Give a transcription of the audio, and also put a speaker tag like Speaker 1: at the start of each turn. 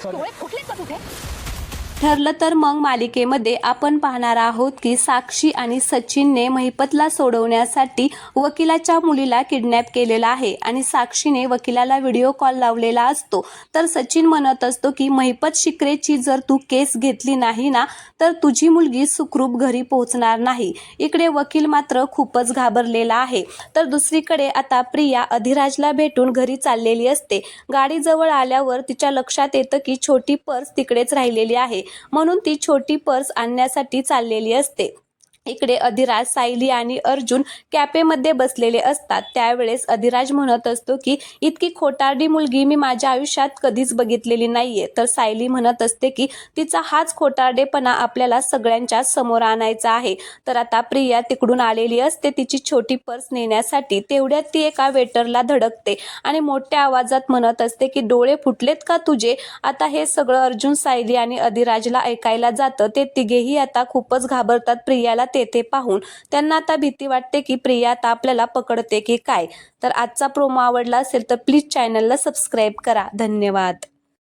Speaker 1: डोळे फुटलेत का तुझे?
Speaker 2: ठरलं तर मग मालिकेमध्ये आपण पाहणार आहोत की साक्षी आणि सचिनने महिपतला सोडवण्यासाठी वकिलाच्या मुलीला किडनॅप केलेला आहे आणि साक्षीने वकिलाला व्हिडिओ कॉल लावलेला असतो. तर सचिन म्हणत असतो की महिपत शिक्रेची जर तू केस घेतली नाही ना तर तुझी मुलगी सुखरूप घरी पोहोचणार नाही. इकडे वकील मात्र खूपच घाबरलेला आहे. तर दुसरीकडे आता प्रिया अधिराजला भेटून घरी चाललेली असते. गाडीजवळ आल्यावर तिच्या लक्षात येतं की छोटी पर्स तिकडेच राहिलेली आहे, म्हणून ती छोटी पर्स आणण्यासाठी चाललेली असते. इकडे अधिराज, सायली आणि अर्जुन कॅफेमध्ये बसलेले असतात. त्यावेळेस अधिराज म्हणत असतो की इतकी खोटारडी मुलगी मी माझ्या आयुष्यात कधीच बघितलेली नाहीये. तर सायली म्हणत असते की तिचा हाच खोटारडेपणा आपल्याला सगळ्यांच्या समोर आणायचा आहे. तर आता प्रिया तिकडून आलेली असते तिची छोटी पर्स नेण्यासाठी. तेवढ्यात ती एका वेटरला धडकते आणि मोठ्या आवाजात म्हणत असते की डोळे फुटलेत का तुझे? आता हे सगळं अर्जुन, सायली आणि अधिराजला ऐकायला जातं. ते तिघेही आता खूपच घाबरतात प्रियाला तेथे पाहून. त्यांना आता भीती वाटते की प्रिया आता आपल्याला पकडते की काय. तर आजचा प्रोमो आवडला असेल तर प्लीज चॅनलला सबस्क्राईब करा. धन्यवाद.